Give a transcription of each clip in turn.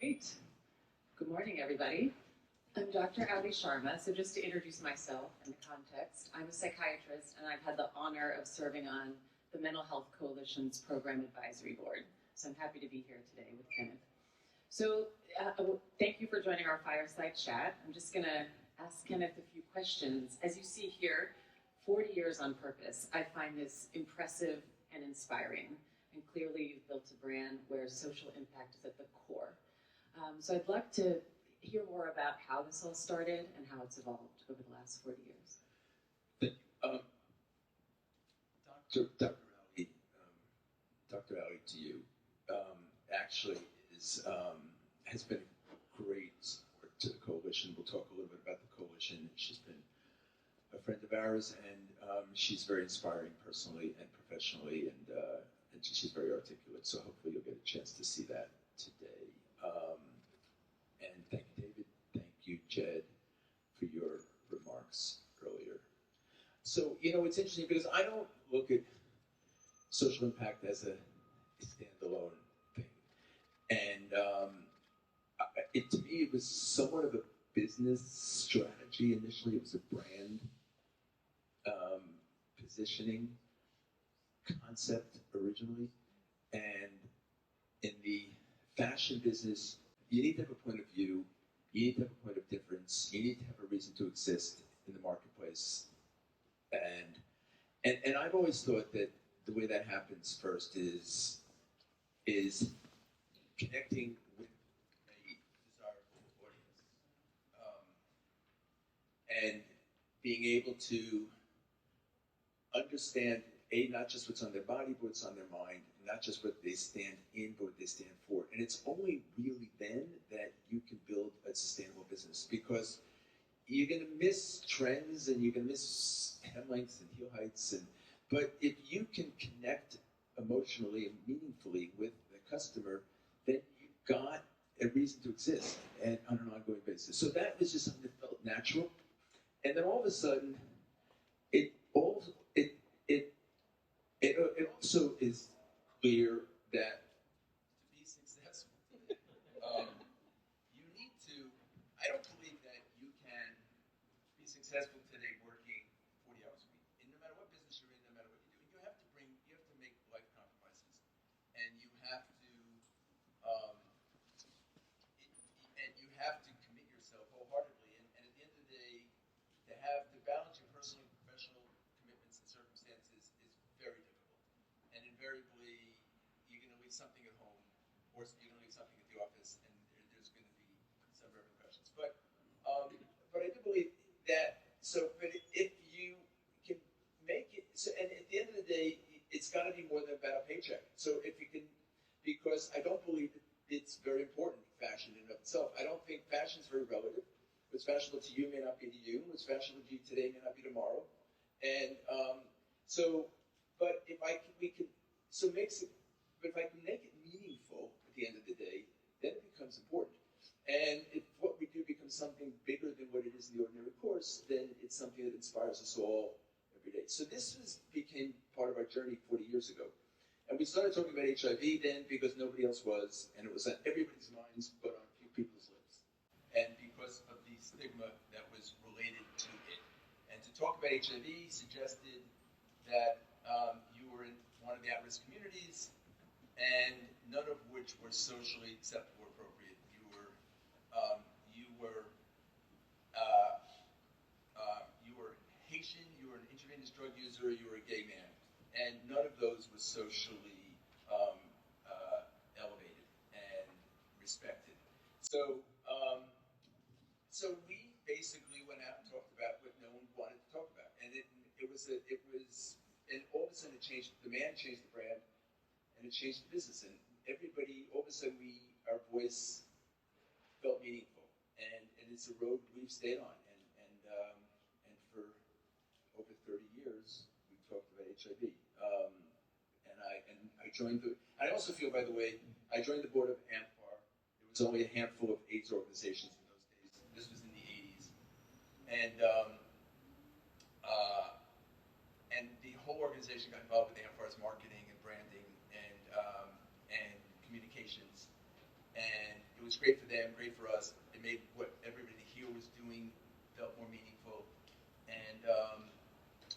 Great. Good morning, everybody. I'm Dr. Allie Sharma. So just to introduce myself and the context, I'm a psychiatrist, and I've had the honor of serving on the Mental Health Coalition's Program Advisory Board. So I'm happy to be here today with Kenneth. So thank you for joining our Fireside chat. I'm just going to ask Kenneth a few questions. As you see here, 40 years on purpose. I find this impressive and inspiring. And clearly you've built a brand where social impact is at the core. So I'd love to hear more about how this all started and how it's evolved over the last 40 years. Thank you. Dr. Allie, to you, actually has been a great support to the coalition. We'll talk a little bit about the coalition. She's been a friend of ours, and she's very inspiring personally and professionally, and she's very articulate. So hopefully you'll get a chance to see that today. And thank you, David. Thank you, Jed, for your remarks earlier. So, it's interesting because I don't look at social impact as a standalone thing. And to me, it was somewhat of a business strategy initially. It was a brand positioning concept originally. And in the fashion business, you need to have a point of view, you need to have a point of difference, you need to have a reason to exist in the marketplace. And I've always thought that the way that happens first is connecting with a desirable audience. And being able to understand, not just what's on their body, but what's on their mind, not just what they stand in, but what they stand for. And it's only really then that you can build a sustainable business, because you're going to miss trends and you're going to miss hem lengths and heel heights. But if you can connect emotionally and meaningfully with the customer, then you've got a reason to exist and on an ongoing basis. So that was just something that felt natural. And then all of a sudden, it also is clear that to be successful, you need to. I don't believe that you can be successful today working 40 hours a week. And no matter what business you're in, no matter what you do, you have to make life compromises, and you have to commit yourself wholeheartedly. And at the end of the day, to balance your personal and professional commitments and circumstances is very difficult. And invariably, you're going to leave something at home, or you're going to leave something at the office, and there's going to be some repercussions. But I do believe that. But if you can make it, and at the end of the day, it's got to be more than about a paycheck. So if you can, because I don't believe it's very important, fashion in and of itself. I don't think fashion is very relative. What's fashionable to you may not be to you. What's fashionable to you today may not be tomorrow. And but if I can make it meaningful at the end of the day, then it becomes important. And if what we do becomes something bigger than what it is in the ordinary course, then it's something that inspires us all every day. So this became part of our journey 40 years ago. And we started talking about HIV then because nobody else was, and it was on everybody's minds but on a few people's lips. And because of the stigma that was related to it. And to talk about HIV suggested that you were in one of the at-risk communities, and none of which were socially acceptable or appropriate. You were Haitian, you were an intravenous drug user, you were a gay man, and none of those was socially elevated and respected. So we basically went out and talked about what no one wanted to talk about, and and all of a sudden it changed. The demand changed the brand, and it changed the business, and everybody, all of a sudden, our voice felt meaningful, and it's a road we've stayed on, and for over 30 years we've talked about HIV. And I joined I also feel, by the way, I joined the board of AMPAR. There was only a handful of AIDS organizations in those days. This was in the 80s, and the whole organization got involved with AMPAR's marketing and branding and communications, and it was great. great for them, great for us. It made what everybody here was doing felt more meaningful.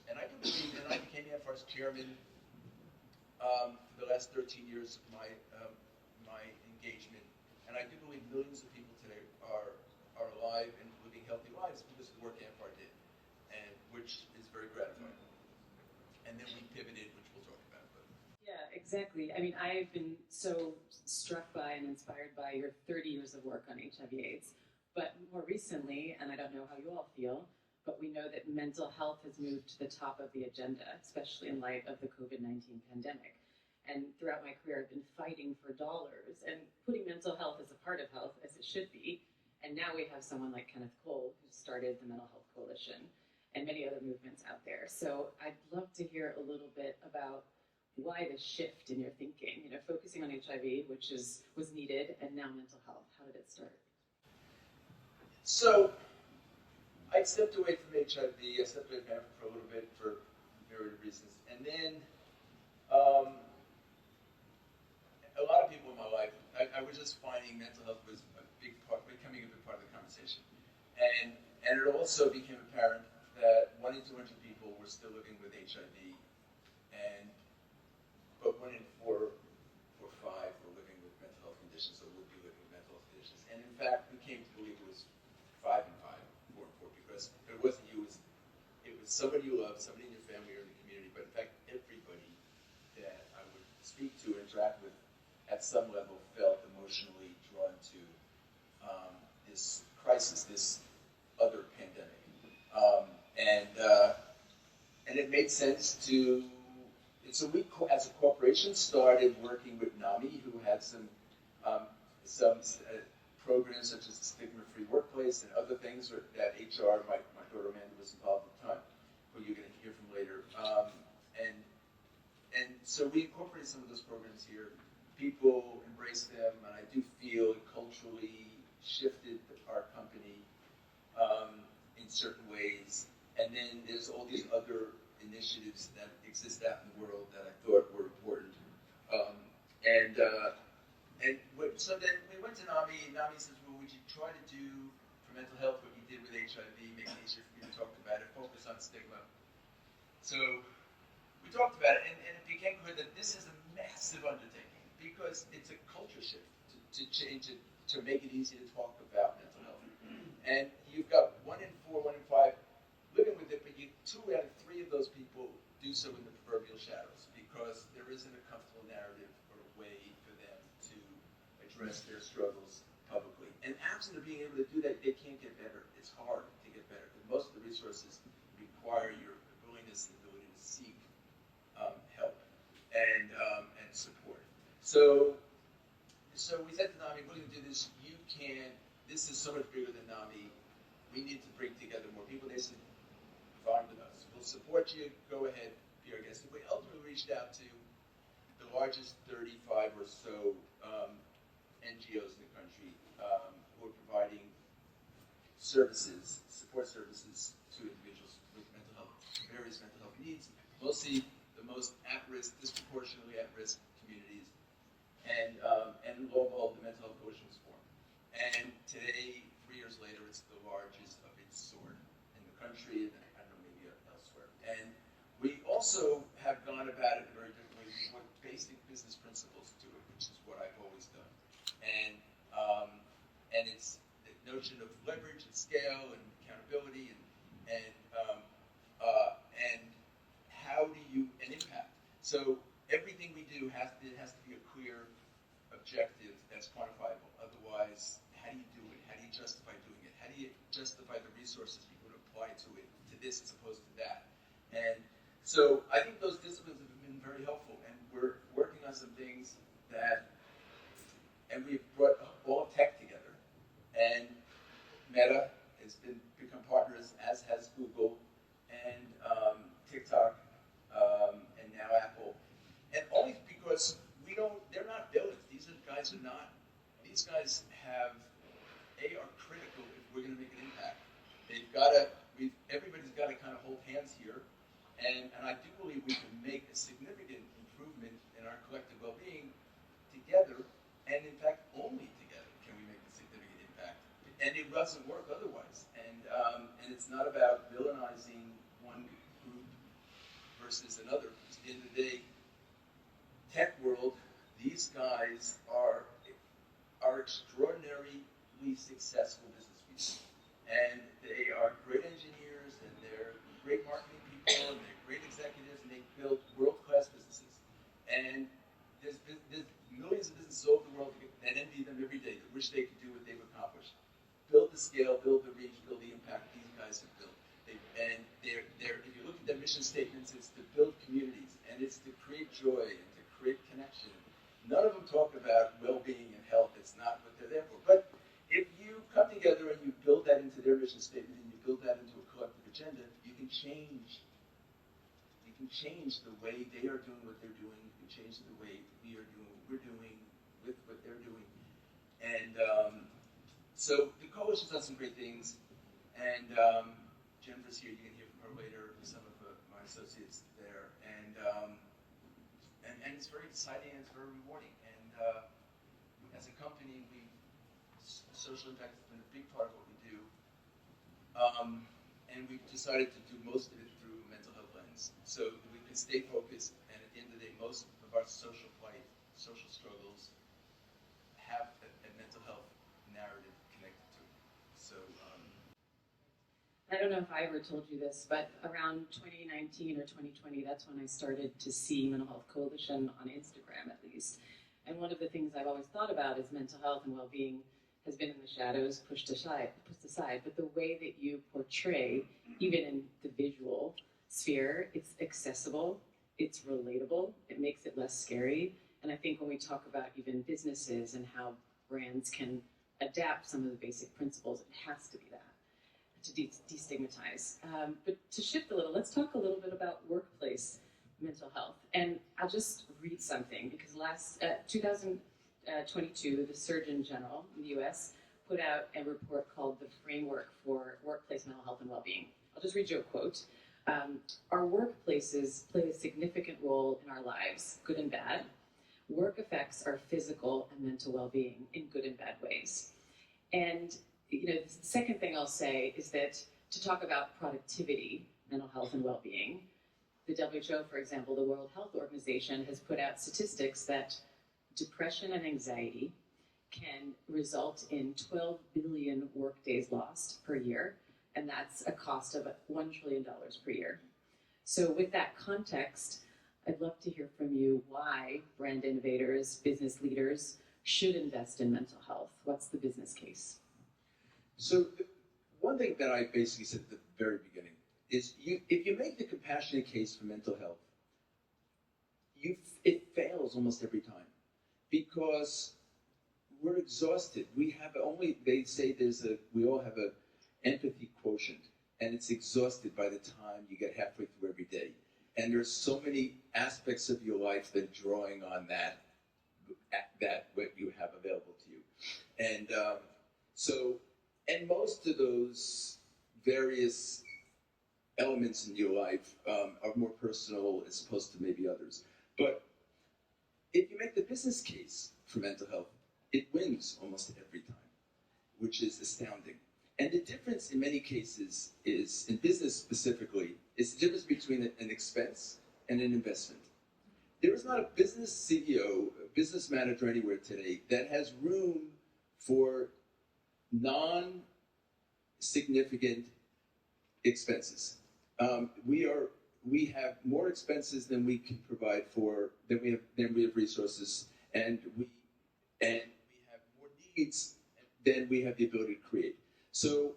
And I do believe, and I became AFR's chairman for the last 13 years of my engagement. And I do believe millions of people today are alive and living healthy lives because of the work AFR did, and which is very gratifying. And then we pivoted, which we'll talk about. But. Yeah, exactly. I mean, I've been so struck by and inspired by your 30 years of work on HIV/AIDS. But more recently, and I don't know how you all feel, but we know that mental health has moved to the top of the agenda, especially in light of the COVID-19 pandemic. And throughout my career, I've been fighting for dollars and putting mental health as a part of health, as it should be. And now we have someone like Kenneth Cole, who started the Mental Health Coalition, and many other movements out there. So I'd love to hear a little bit about why the shift in your thinking, focusing on HIV, which was needed, and now mental health. How did it start? So I stepped away from HIV. I stepped away from Africa for a little bit for myriad reasons. And then a lot of people in my life, I was just finding mental health was becoming a big part of the conversation. And it also became apparent that 1 in 200 people were still living with HIV, but 1 in 4 or 5 were living with mental health conditions, or would be living with mental health conditions. And in fact, we came to believe it was 5 and 5, 4 and 4, because it wasn't you, it was somebody you loved, somebody in your family or in the community, but in fact, everybody that I would speak to, interact with, at some level felt emotionally drawn to this crisis, this other pandemic. And it made sense to, so we as a corporation started working with NAMI, who had some programs such as the Stigma-Free Workplace and other things that HR, my daughter Amanda was involved at the time, who you're going to hear from later. And so we incorporated some of those programs here. People embraced them, and I do feel it culturally shifted our company in certain ways. And then there's all these other initiatives that exist out in the world that I thought were important. So then we went to NAMI, and NAMI says, well, would you try to do for mental health what you did with HIV, make it easier for you to talk about it, focus on stigma. So we talked about it, and it became clear that this is a massive undertaking because it's a culture shift to change it, to make it easy to talk about mental health. And you've got 1 in 4, 1 in 5 living with it, but 2 out of 3 of those people do so in the proverbial shadows because there isn't a comfortable narrative or a way for them to address their struggles publicly. And absent of being able to do that, they can't get better. It's hard to get better because most of the resources require your willingness and ability to seek help and support. So we said to NAMI, we're going to do this. This is so much bigger than NAMI. We need to bring together more people. They said, fine with us. We'll support you. Go ahead, be our guest. We ultimately reached out to the largest 35 or so NGOs in the country who are providing services, support services to individuals with mental health, various mental health needs, mostly the most at-risk, disproportionately at-risk communities, and lo and behold, the Mental Health Coalition was formed. And today, 3 years later, it's the largest of its sort in the country, and I don't know, maybe elsewhere. And we also have gone about it very differently. We put basic business principles to it, which is what I've always done. And it's the notion of leverage and scale and accountability and how do you, and impact. So everything we do has to be a clear objective that's quantifiable. Otherwise, how do you do it? How do you justify doing it? How do you justify the resources you would apply to it, to this as opposed to that? And so I think those disciplines have been very helpful, and we're working on some things and we've brought all tech together. And Meta has become partners, as has Google and TikTok, and now Apple. And only because they're not villains. These guys are critical if we're going to make an impact. Everybody's got to kind of hold hands here, and I do believe we can make a significant improvement in our collective well-being together, and in fact, only together can we make a doesn't work otherwise. And it's not about villainizing one group versus another. At the end of the day, tech world, these guys are extraordinarily successful business people. And they are great engineers, and they're great marketing people, and they're great executives, and they build world-class businesses. And there's millions of businesses all over the world that envy them every day, that wish they could do what they've accomplished. Build the scale, build the reach, build the impact that these guys have built. If you look at their mission statements, it's to build communities, and it's to create joy, and to create connection. None of them talk about well-being and health. It's not what they're there for. But if you come together and you build that into their mission statement, and you build that into a collective agenda, you can change. You can change the way they are doing what they're doing. You can change the way we are doing what we're doing with what they're doing. And so the coalition's done some great things. And Jennifer's here. You can hear from her later. Some of my associates there. And it's very exciting and it's very rewarding. And as a company, social impact has been a big part of what we do. And we've decided to do most of it through a mental health lens. So that we can stay focused, and at the end of the day, most of our social plight, social struggles, have a mental health narrative connected to it. So I don't know if I ever told you this, but around 2019 or 2020, that's when I started to see Mental Health Coalition on Instagram, at least. And one of the things I've always thought about is mental health and well-being has been in the shadows, pushed aside. But the way that you portray, even in the visual sphere, it's accessible, it's relatable, it makes it less scary. And I think when we talk about even businesses and how brands can adapt some of the basic principles, it has to be that, to destigmatize. But to shift a little, let's talk a little bit about workplace mental health. And I'll just read something, because last 2022, the Surgeon General in the US put out a report called The Framework for Workplace Mental Health and Wellbeing. I'll just read you a quote. Our workplaces play a significant role in our lives, good and bad. Work affects our physical and mental well-being in good and bad ways. And the second thing I'll say is that to talk about productivity, mental health and well-being, the WHO, for example, the World Health Organization, has put out statistics that depression and anxiety can result in 12 billion workdays lost per year, and that's a cost of $1 trillion per year. So with that context, I'd love to hear from you why brand innovators, business leaders should invest in mental health. What's the business case? So one thing that I basically said at the very beginning is if you make the compassionate case for mental health, it fails almost every time, because we're exhausted. They say we all have a empathy quotient, and it's exhausted by the time you get halfway through every day. And there's so many aspects of your life that are drawing on that what you have available to you. And and most of those various elements in your life are more personal as opposed to maybe others. But if you make the business case for mental health, it wins almost every time, which is astounding. And the difference in many cases is, in business specifically, is the difference between an expense and an investment. There is not a business CEO, a business manager anywhere today that has room for non-significant expenses. We have more expenses than we can provide for, than we have resources, and we have more needs than we have the ability to create. So,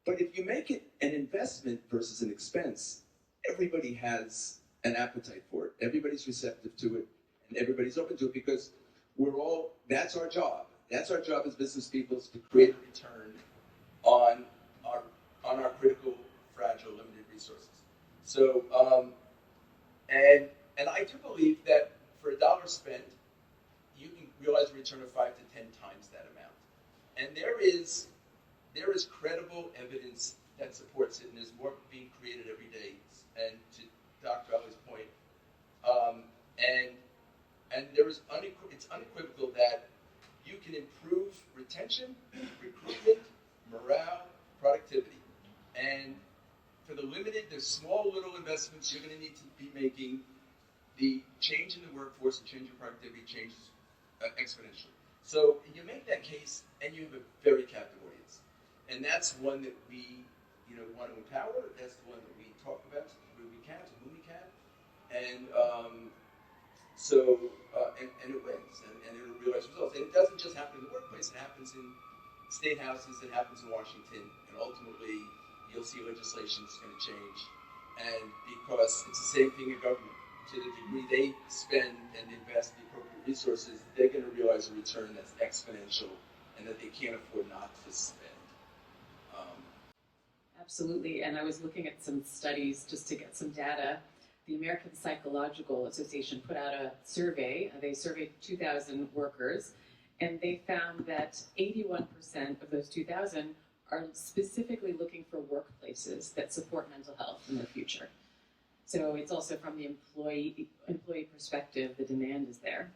but if you make it an investment versus an expense, everybody has an appetite for it. Everybody's receptive to it, and everybody's open to it, because that's our job. That's our job as business people, is to create a return on our critical, fragile, limited resources. So, and I do believe that for $1 spent, you can realize a return of 5 to 10 times that amount. And there is credible evidence that supports it, and there's more being created every day. And to Dr. Allie's point, and it's unequivocal that you can improve retention, recruitment, morale, And for the small little investments you're going to need to be making, the change in the workforce and change in productivity changes exponentially. So you make that case, and you have a very captive audience, and that's one that we, want to empower. That's the one that we talk about where we can, to whom we can, and and it wins, and it'll realize results. And it doesn't just happen in the workplace; it happens in state houses, it happens in Washington, and ultimately you'll see legislation is going to change, and because it's the same thing in government. To the degree they spend and invest the appropriate resources, they're going to realize a return that's exponential and that they can't afford not to spend. Absolutely, and I was looking at some studies just to get some data. The American Psychological Association put out a survey. They surveyed 2,000 workers, and they found that 81% of those 2,000 are specifically looking for workplaces that support mental health in their future. So it's also from the employee perspective, the demand is there.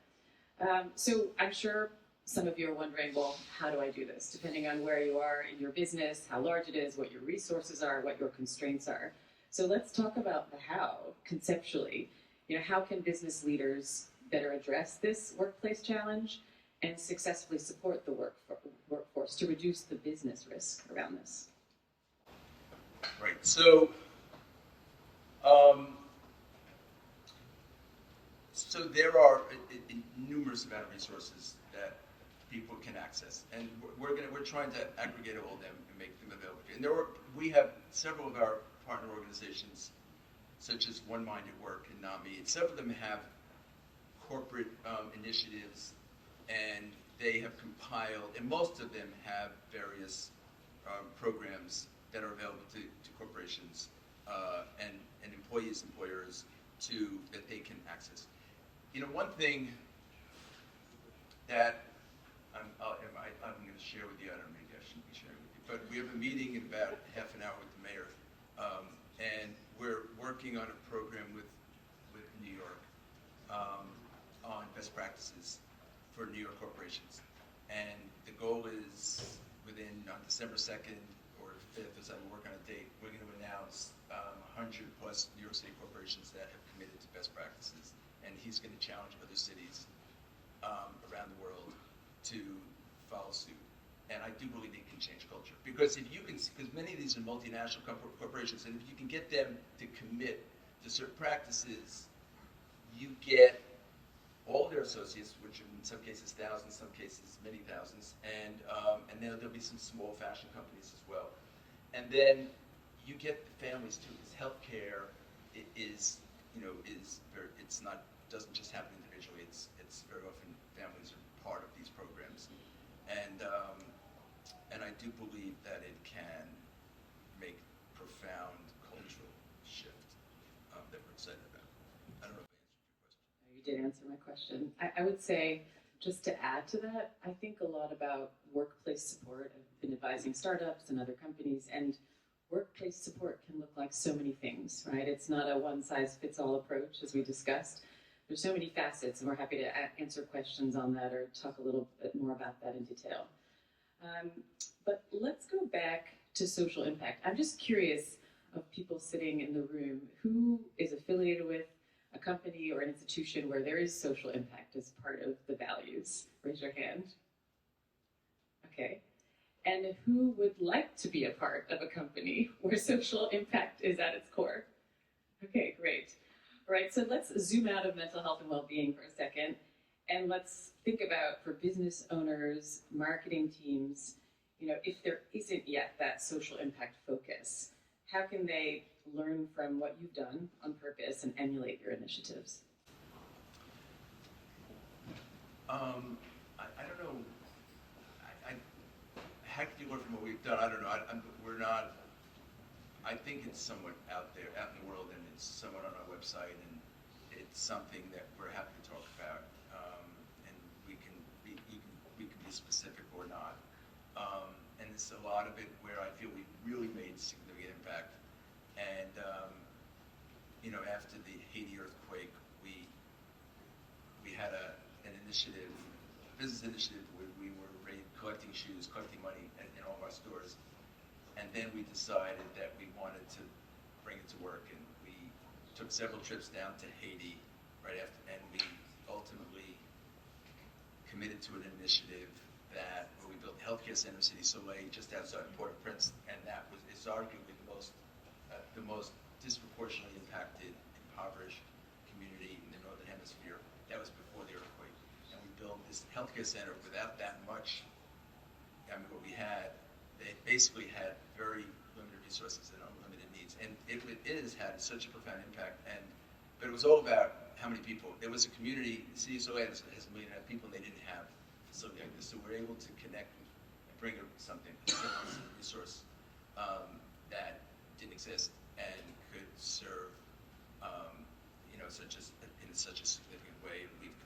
So I'm sure some of you are wondering, well, how do I do this? Depending on where you are in your business, how large it is, what your resources are, what your constraints are. So let's talk about the how, conceptually. How can business leaders better address this workplace challenge and successfully support the workforce to reduce the business risk around this? Right. So there are a numerous amount of resources that people can access, and we're trying to aggregate all of them and make them available. And we have several of our partner organizations, such as One Mind at Work and NAMI, and several of them have corporate initiatives, and they have compiled, and most of them have various programs that are available to corporations and employees, employers, that they can access. One thing that I'm going to share with you, I don't know, maybe I shouldn't be sharing with you, but we have a meeting in about half an hour with the mayor, and we're working on a program with New York on best practices for New York corporations. And the goal is on December 2nd or 5th, as I'm working on a date, we're going to announce 100 plus New York City corporations that have committed to best practices. And he's going to challenge other cities around the world to follow suit. And I do believe they can change culture. Because many of these are multinational corporations, and if you can get them to commit to certain practices, you get all their associates, which in some cases thousands, some cases many thousands, and then there'll be some small fashion companies as well. And then you get the families too, because healthcare doesn't just happen individually. It's very often families are part of these programs, and I do believe that it can make profound cultural shift that we're excited about. I don't know if I answered your question. You did answer my question. I would say, just to add to that, I think a lot about workplace support. I've been advising startups and other companies, and workplace support can look like so many things, right? It's not a one-size-fits-all approach, as we discussed. There's so many facets, and we're happy to answer questions on that or talk a little bit more about that in detail. But let's go back to social impact. I'm just curious of people sitting in the room, who is affiliated with a company or an institution where there is social impact as part of the values? Raise your hand. Okay. And who would like to be a part of a company where social impact is at its core? Okay, great. All right, so let's zoom out of mental health and well-being for a second, and let's think about, for business owners, marketing teams, if there isn't yet that social impact focus, how can they learn from what you've done on purpose and emulate your initiatives? I don't know. How can you learn from what we've done? I don't know. We're not. I think it's somewhat out there, out in the world, and it's somewhat on our website, and it's something that we're happy to talk about, and we can be specific or not. And it's a lot of it where I feel we've really made significant impact. And after the Haiti earthquake, we had an initiative, a business initiative, where we were collecting shoes, collecting money in all of our stores. and then we decided that we wanted to bring it to work, and we took several trips down to Haiti right after, and we ultimately committed to an initiative where we built a healthcare center in Cité Soleil just outside Port-au-Prince, and that is arguably the most disproportionately impacted, impoverished community in the Northern Hemisphere. That was before the earthquake. And we built this healthcare center without that much. I mean, what we had, they basically had very limited resources and unlimited needs. And it has had such a profound impact. But it was all about how many people. It was a community, Cité Soleil has 1.5 million people, and they didn't have a facility like this. So we're able to connect and bring something, a resource that didn't exist and could serve, in such a significant way. And we've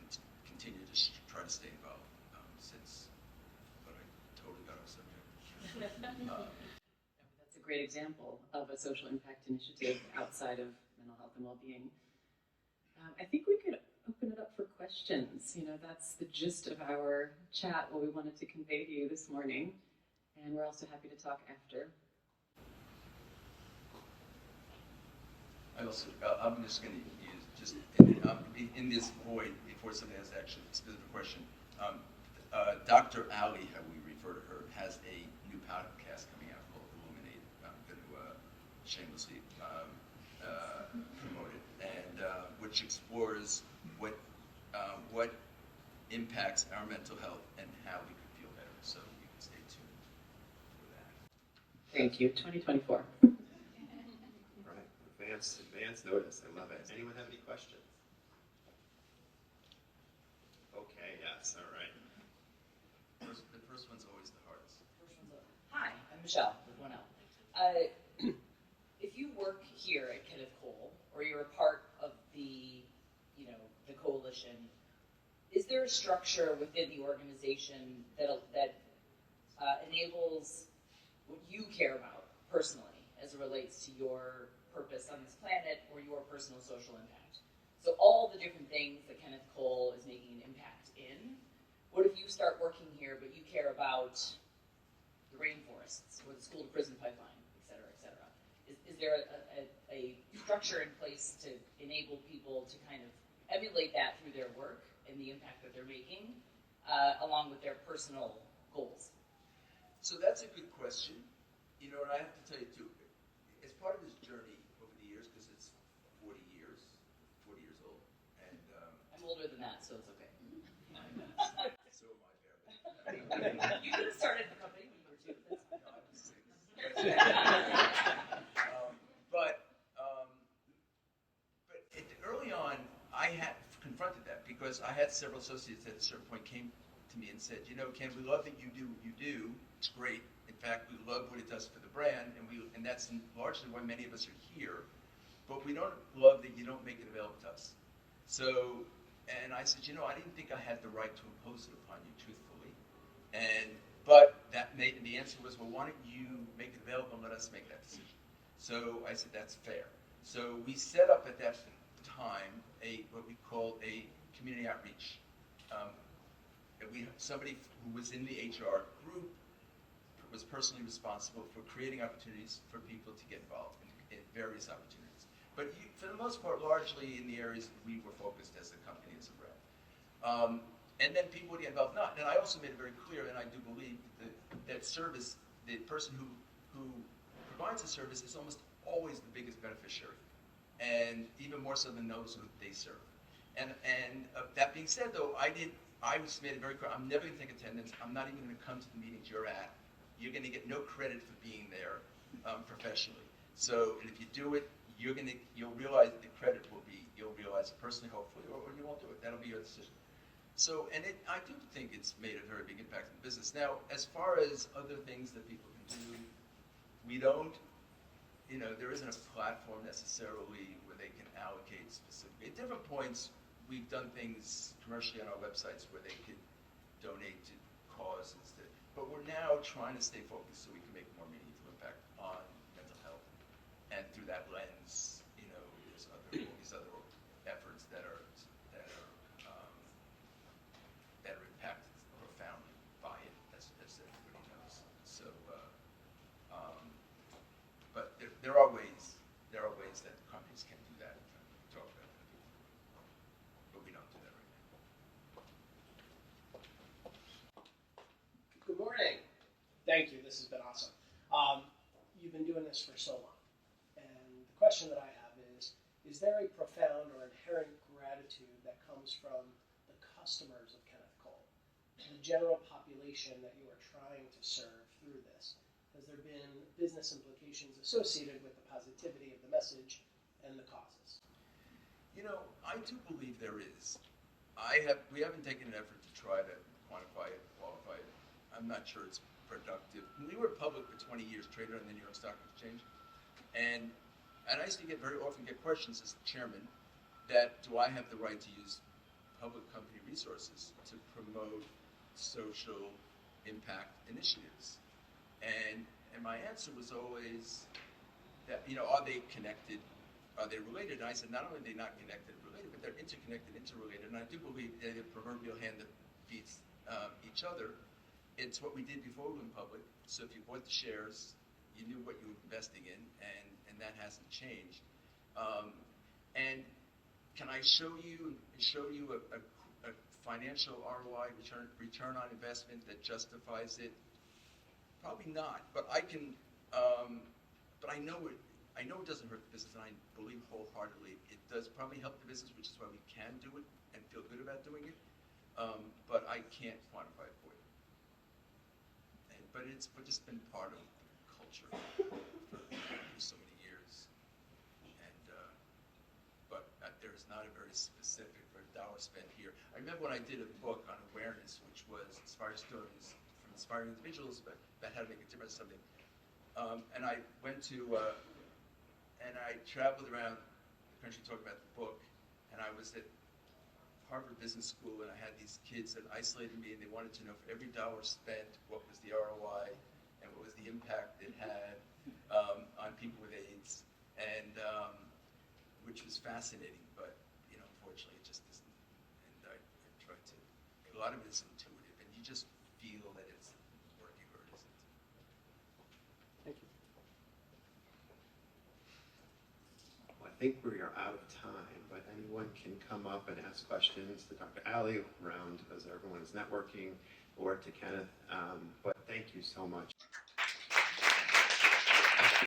continued to try to stay involved since, but I totally got off subject. That's a great example of a social impact initiative outside of mental health and well-being. I think we could open it up for questions. That's the gist of our chat, what we wanted to convey to you this morning. And we're also happy to talk after. I'm just going to use just in this void before somebody has actually a specific question. Dr. Allie, how we refer to her, has a new podcast coming out called Illuminate. I'm going to shamelessly promote it, and which explores what impacts our mental health and how we could feel better. So you can stay tuned for that. Thank you. 2024. Advance notice. I love it. Anyone have any questions? Okay, yes, all right. The first one's always the hardest. Hi, I'm Michelle with 1L. If you work here at Kenneth Cole, or you're a part of the coalition, is there a structure within the organization that enables what you care about personally as it relates to your purpose on this planet or your personal social impact? So all the different things that Kenneth Cole is making an impact in, what if you start working here but you care about the rainforests or the school to prison pipeline, et cetera, et cetera? Is there a structure in place to enable people to kind of emulate that through their work and the impact that they're making along with their personal goals? So that's a good question. And I have to tell you too, as part of this journey over the years, because it's 40 years old, and I'm older than that, so it's okay. So am I, barely. You could have started the company when you were 2. That's fine. No, I was 6. But early on, I had confronted that because I had several associates that at a certain point came to me and said, Ken, we love that you do what you do. It's great. In fact, we love what it does for the brand, and that's largely why many of us are here. But we don't love that you don't make it available to us. So, and I said, I didn't think I had the right to impose it upon you, truthfully. But the answer was, well, why don't you make it available and let us make that decision? So I said, that's fair. So we set up at that time what we called a community outreach. Somebody who was in the HR group was personally responsible for creating opportunities for people to get involved in various opportunities. But for the most part, largely in the areas that we were focused as a company, as a brand. And then people would get involved. And I also made it very clear, and I do believe that service, the person who provides the service is almost always the biggest beneficiary, and even more so than those who they serve. And that being said, though, I made it very clear, I'm never going to take attendance. I'm not even going to come to the meetings you're at. You're going to get no credit for being there professionally. So if you do it, you'll realize the credit you'll realize it personally, hopefully, or you won't do it. That'll be your decision. So, I do think it's made a very big impact on the business. Now, as far as other things that people can do, we don't, there isn't a platform necessarily where they can allocate specifically. At different points, we've done things commercially on our websites where they could donate to causes. But we're now trying to stay focused so we can make more meaningful impact on mental health. And through that lens, there's all these other efforts that are impacted profoundly by it, as everybody knows. So, thank you. This has been awesome. You've been doing this for so long. And the question that I have is there a profound or inherent gratitude that comes from the customers of Kenneth Cole, the general population that you are trying to serve through this? Has there been business implications associated with the positivity of the message and the causes? You know, I do believe there is. We haven't taken an effort to try to quantify it, qualify it. I'm not sure it's productive. We were public for 20 years, traded on the New York Stock Exchange, and I used to often get questions as the chairman that do I have the right to use public company resources to promote social impact initiatives? And my answer was always that, are they connected? Are they related? And I said, not only are they not connected and related, but they're interconnected, interrelated. And I do believe they're the proverbial hand that feeds each other. It's what we did before we went public. So if you bought the shares, you knew what you were investing in, and that hasn't changed. And can I show you a financial ROI, return on investment, that justifies it? Probably not. But I can. But I know it. I know it doesn't hurt the business, and I believe wholeheartedly it does probably help the business, which is why we can do it and feel good about doing it. But I can't quantify it for you. But it's been part of the culture for so many years. And but there is not a very specific for a dollar spent here. I remember when I did a book on awareness, which was inspired stories from inspiring individuals about how to make a difference in something. And I went to and I traveled around the country talking about the book. And I was at Harvard Business School, and I had these kids that isolated me, and they wanted to know for every dollar spent, what was the ROI and what was the impact it had on people with AIDS, and which was fascinating, but unfortunately it just isn't. And I tried to. A lot of it is intuitive, and you just feel that it's working or it isn't. Thank you. Well, I think we are out of time, but anyone can come up and ask questions to Dr. Allie around as everyone is networking, or to Kenneth. But thank you so much.